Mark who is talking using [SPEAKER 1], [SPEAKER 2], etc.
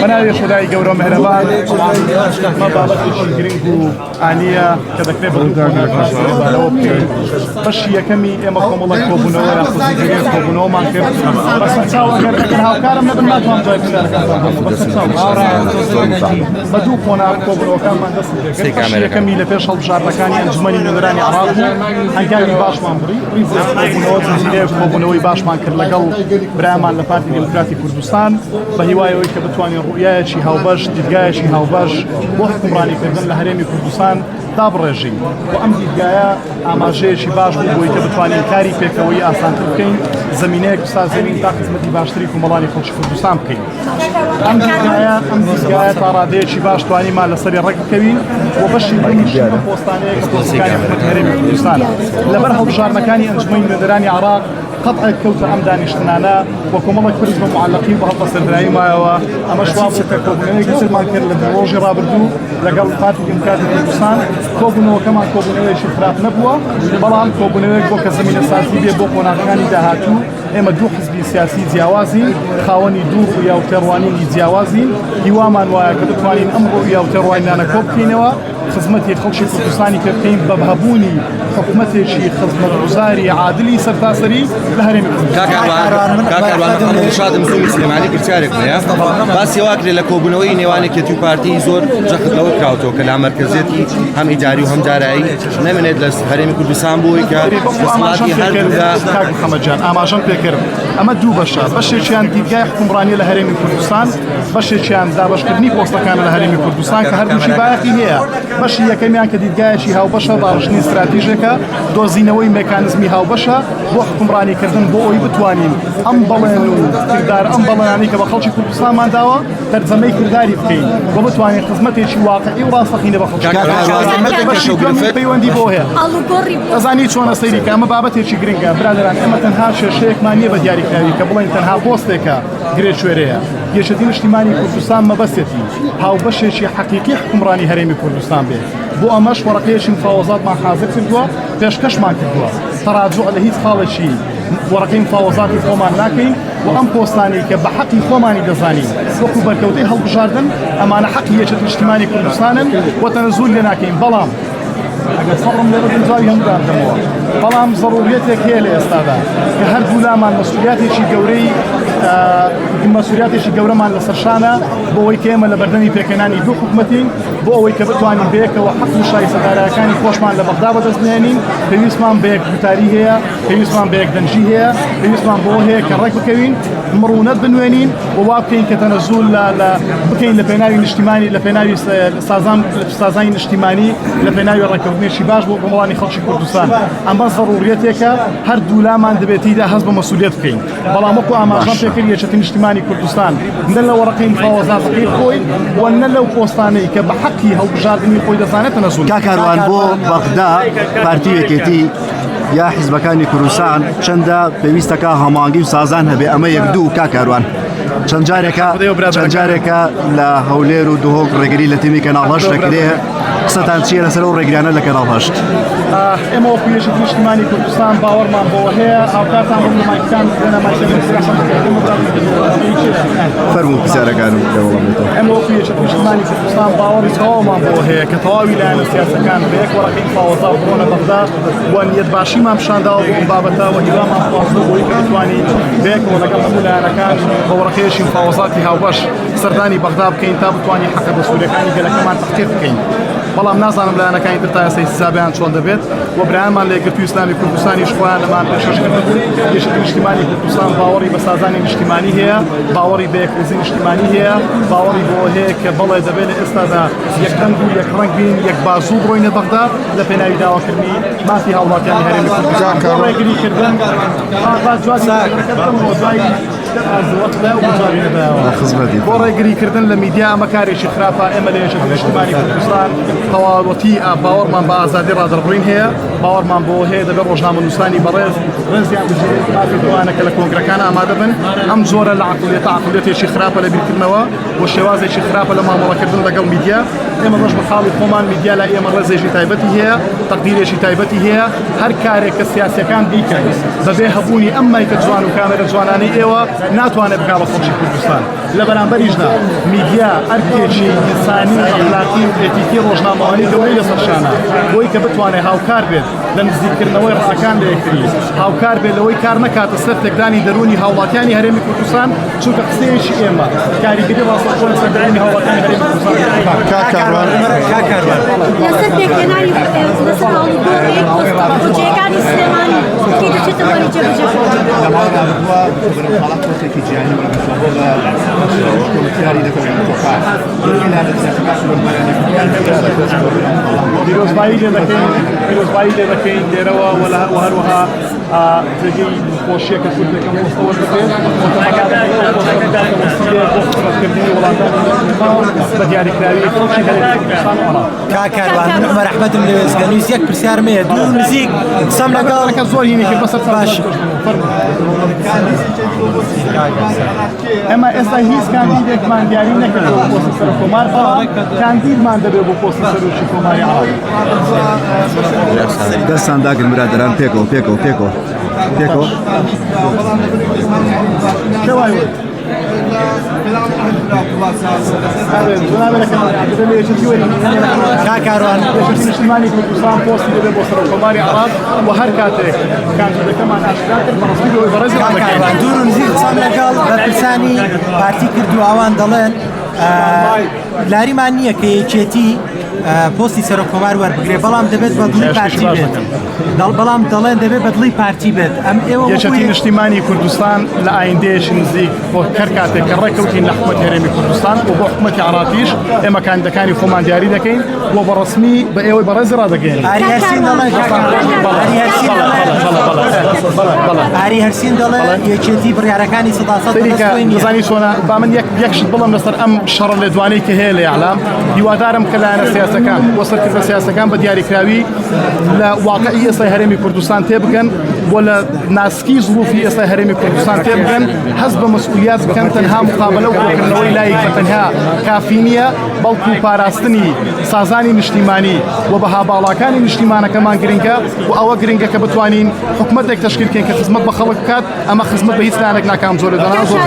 [SPEAKER 1] بناوي خدای گەورە مهرەبان ما بابەتێکی گرنگ و ئانیە کە دەکرێت بەڵەوە بکەین بەشی یەکەمی ئێمە کۆمەڵێک کۆبوونەوە یاخوزیگەری کۆبوونەوەمان کرد بەسەر چاوەگەر هاوکارم نەبن ناتوانم جای پرسیارەکانتان بەسەر چاو بە دوو کۆنا کۆبوونەوەکانمان دەست پێ کرد بەشی یەکەمی لە پێش هەڵبژاردنەکانی ئەنجومەنی نوێنەرانی عێراق بوو هەنگاوی باشمان بڕی کۆبوونەوە زنجیرەیەک کۆبوونەوەی باشمان کرد لەگەڵ برایمان لە پارتی دموکراتی کوردستان بە هیوایەوەی کە بتوانین ڕوئیایەکی هاوبەش دیدگایەکی هاوبەش بۆ حکومڕانیکردن لە هەرێمی کوردستان دابڕێژین و ئەم دیدگایە ئاماژەیەکی باش بوو بۆی کە بتوانین کاری پێکەوەی ئاسانتر بکەین زمینەیەک بسازێنین تا خزمەتی باشتری کۆمەڵانی خۆشی کوردستان بکەین ئەم دیدگایە تا ڕادەیەکی باش توانیمان لەسەری ڕێک بکەوین و بەشی دومیشی بە پۆستانەیە کە پۆستەکانی حکومەتی هەرێمی کوردستان لەبەر هەڵبژاردنەکانی ئەنجومەنی نوێنەرانی عێراق قطع كوت أم دانشتنانا وكمالك فريز بمعلقين بهذا السرداي ما أما شباب كوبوني كسر ما كان لبروج رابردو لقال فاتي إمكان الكردستان كوبوني وكمان كوبوني شفرات نبوة بلان كوبوني بوك زمين السياسي بوكونا كان دهاتو إما دو حزبي سياسي زياوازي خواني دو يا وتروانين زياوازي هوامان وكدوانين أمرو يا وتروانين أنا كوبكينوا خدمتي خلشي كردستاني كبكين ببهبوني حكومتي شي خدمة وزاري عادلي سرتاسري لهرم
[SPEAKER 2] كاكاروان مشاد مسلم سليماني برتارك يا بس يواكل لكوبنوي نيواني كتو بارتي زور جخت لو كراوتو كلام مركزيتي هم اداري وهم دارعي نمن ادلس هرم كردستان بوي كصلاتي هردوغا
[SPEAKER 1] محمد جان اما جان بكر اما دو باش شيان ديغا حكمراني لهرم كردستان باش شيان دابش كدني بوستا كان لهرم كردستان كهردوشي باقي هي باش یەکەمیان کە دیدگایەکی هاوبەشە باڕشتنی استراتیژیەکە دۆزینەوەی مێکانیزمی هاوبەشە بۆ حکومڕانیکردن بۆ ئەوی بتوانین ئەم بەڵێن و کردار ئەم بەڵێنانی کە بە خەڵکی کوردستانمان داوە تەرجەمەی کردداری بکەین بۆ بتوانین خزمەتێکی واقعی و ڕاستەقینە بە خەڵکی پەیوەندی بۆ هەیە دەزانی چۆنە سەیری کە ئەمە بابەتێکی گرنگە برادران ئێمە تەنها کێشەیەکمان نییە بە دیاریکراوی کە بڵێن تەنها پۆستێکە گرێ شوێرەیە گەشتنی نیشتیمانی کوردستان مەبەستێتی هاوبەشێکی حەقیقی حکومڕانی هەرێمی کوردستان بێت بۆ ئەمەش وەرەقەیەکی مفاوەزاتمان حاضر کردووە پێشکەشمان کردووە تەراجوع لە هیچ خاڵێکی وەرەقەی مفاوەزاتی خۆمان ناکەین و ئەم پۆستانی کە بە حەقی خۆمانی دەزانین وەکو بەرکەوتەی هەڵبژاردن ئەمانە حەقی یەکێتی نیشتیمانی کوردستانن و تەنەزول لێ ناکەین بەڵام ئەگەر سەڕم لێرە بنجاوی هەمودان دەمەوە بەڵام ضرورەتێک هەیە لە ئێستادا کە هەردوو لامان مەسئولیاتێکی گەورەی مەسئولیاتێکی گەورەمان لەسەرشانە بۆ ئەوەی کە ئێمە لە بەردەمی پێکەنانی دوو حکومەتین بۆ ئەوەی کە بتوانین بەیەکەوە حەق و شایستەدارەکانی خۆشمان لە بەغدا بەدەستبێنین پێویستمان بە یەک گوتاری هەیە پێویستمان بە یەک دەنجی هەیە پێویستمان بۆ هەیە کە ڕێک بکەوین مڕونەت بنوێنین و وا بکەین کە تەنەزول بکەین لە پێناوی نیشتیمانی لە پێناوی سازانی نیشتیمانی لە پێناوی ڕێککەوتنێکی باش بۆ کۆمەڵانی خەڵکی کوردستان ئەمە ضرورەتێکە هەردوو لامان دەبێتیدا هەست بە مەسئولیت بکەین بەڵام وەکو ئاماژەم پێکرد یەکێتی نیشتیمانی کوردستان نە لە وەرەقەی مفاوەزاتەکەی خۆی و نە لەو پۆستانەی کە بە حەقی هەڵبژاردننی خۆی دەزانێت تەنەزول
[SPEAKER 3] کاکاروان بۆ بەغدا پارتی یەکێتی یا حیزبەکانی کوردستان چەندە پێویستەکە هەماهەنگی و سازان هەبێ ئەمە یەک دوو کاکاروان چەند جارێکە لە هەولێر و دهۆک ڕێگری لە تیمی کەناڵ هەشت دەکرێ قسەتان چییە لەسەر ئەو ڕێگرانە لە کەناڵ هەشت
[SPEAKER 1] ئێمە وەکو یەکێتی نیشتیمانی کوردستان باوەڕمان بۆەوە هەیە هاوکارتان بۆ نمایشتان
[SPEAKER 3] فەرموو پرسیارەکانم
[SPEAKER 1] ئەمە وەکو یەکێتی نیشتیمانی کوردستان باوەڕی تەواومان بۆ هەیە کە تەواوی لایەنە سیاسەکان بە یەک وەرەقەی مفاوەزات بڕۆنە بەغدا و نیەتباشیمان پیشانداوە بۆ ئەم بابەتە و هیوامان خواستووە بۆی کە بتوانین بەیەکەوە لەگەڵ هەموو لایەنەکان بە وەرەقەیەکی مفاوەزاتی هاوبەش سەردانی بەغدا بکەین تا بتوانین حەقە بەسوولەکانی گەلەکەمان تەحقیق بکەین بەڵام نازانم لایەنەکانی تر تا ئێستا حسابیان چۆن دەبێت و برایانمان لە یەکگرتووی ئیسلامی کوردستانیش خۆیان لەمان پێشکەشکردن یەکێتی نیشتیمانی کوردستان باوەڕی بە سازانی نیشتیمانی هەیە باوەڕی بە یەکێتی نیشتیمانی هەیە باوەڕی بۆ هەیە کە بەڵێ دەبێت لە ئێستادا یەک دەنگ و یەک ڕەنگ بین یەک بازوو بڕۆینە بەغدا لە پێناوی داواکردنی مافی هاوڵاتیانی هەرێمی کوردستان بۆ ڕێگریکردن بۆ ڕێگریکردن لە میدیا ئەمە کارێکی خراپە ئێمە لە یەکێتی نیشتیمانی کوردستان تەواوەتی باوەڕمان بە ئازادی ڕادەربڕین هەیە باوەڕمان بۆ هەیە دەبێت ڕۆژنامەنووسانی بەڕێز ڕێزیان بژێت مافی دوانە کە لە کۆنگرەکان ئامادە بن ئەم زۆرە لە عقولێتێکی خراپە لە بیرکردنەوە بۆ شێوازێکی خراپە لە مامەڵەکردن لەگەڵ میدیا ئێمە ڕۆژ بە خاڵی خۆمان میدیا لە ئێمە ڕێزێکی تایبەتی هەیە تەقدیرێکی تایبەتی هەیە هەر کارێک کە سیاسەکان بیکەن بەبێ هەبوونی ئەم مایکە جوان و کامێرە جوانانەی ئێوە ناتوانێت بکا بە خۆشی کوردستان لە بەرامبەریشدا میدیا ئەرکێکی ئینسانی ئەخلاقی و ئێتیکی ڕۆژنامەوانی گەورەی لەسەر شانە بۆی کە بتوانێت هاوکار بێت لە نزیکردنەوەی ڕاکان لە یەکتری هاوکار بێت لەوەی کار نەکاتە سەر تێکدانی دەرونی هاوڵاتیانی هەرێمی کوردستان چونکە قسەیەکی ئێمە کاریگەری ڕاستەوخۆ لە سەردانی هاوڵاتیانی هەرێمی کوردستان
[SPEAKER 4] لەسەر پێکهێنانی لەسەر هەڵدۆڕی پۆستەکانی سلێمانی کێ دەچێتە وەری جێبەجێکردن
[SPEAKER 1] پیرۆزبایی لێ دەکەین لێرەوە و هەروەها جێگەی خۆشیەکە کوردەکەم مستەوە بکرێت بۆکردنی وڵاتانی بە دیاریکراوی خۆشی هەرێمی کوردستان و عێراق.
[SPEAKER 5] کاکاروان من عومەر ئەحمەدم لە وێزگەنووس یەک پرسیارم هەیە دوو نزیک قسەم لەگەڵ
[SPEAKER 1] زۆر هینێکی بەسەر
[SPEAKER 5] باش
[SPEAKER 1] ئەمە ئێستا هیچ کاندیدێکمان دیاری نەکردەوە بۆ پۆستی سەر کۆمار بەڵام کاندیدمان دەبێت بۆ پۆستی سەرۆکی کۆماری عێراق.
[SPEAKER 3] دەستان داگرن برادران پێکەوە پێکەوە پێکەوە پێکەوە
[SPEAKER 1] شەوای
[SPEAKER 5] کاکاروان
[SPEAKER 1] نیشتیمانی کوردستان پۆستی دەبێت بۆ سەر کۆماری عێراق و هەر کاتێک کاندیدەکەمان ئاشکرا کرد بەڕاستی بەوەی بەڕێزی
[SPEAKER 5] کاکاروان دوو نزیک قسەم لەگەڵ بەرپرسانی پارتی کردو ئەوان دەڵێن لاریمان نییە کە یەکێتی پۆستی سەر کۆمار وەربگرێ بەڵام دەبێت بەدڵی پارتی بێت بەڵام دەڵێن دەبێت بەدڵی پارتی بێت ئەم ئێوە
[SPEAKER 1] یەکێتی نیشتیمانی کوردستان لە ئایندەیەکی نزیک بۆ هەر کاتێک کە ڕێکەوتین لە حکومەتی هەرێمی کوردستان و بۆ حکومەتی عێراقیش ئێمە کاندیدەکانی خۆمان دیاری دەکەین و بەڕسمی بە ئێوەی بەڕێزی ڕادەگەین.
[SPEAKER 5] ئاری هەرسین دەڵێ یەکێتی بڕیارەکانی سەداسەد
[SPEAKER 1] دەزانی چۆنە با من یەکشت بڵم لەسەر ئەم شەڕ لێدوانەی کە هەیە لە ئیعلام هیوادارم کە لایەنە سیاسەکان وەسەرکردە سیاسەکان بە دیاریکراوی لە واقعی ئێستای هەرێمی کوردستان تێبگەن بۆ لە ناسکی زڵوفی ئێستای هەرێمی کوردستان تێبگەن هەست بە مەسئولیت بکەن تەنها مقابلە و کۆکردنەوەی لایەک بە تەنها کافی نییە بەڵکو پاراستنی سازانی نیشتیمانی و بەها باڵاکانی نیشتیمانەکەمان گرنگە و ئەوە گرنگە کە بتوانین حکومەتێک تەشکیلکەین کە خزمەت بە خەڵک بکات ئەمە خزمەت بە هیچ لایەنێک ناکام زۆر دەنا زۆر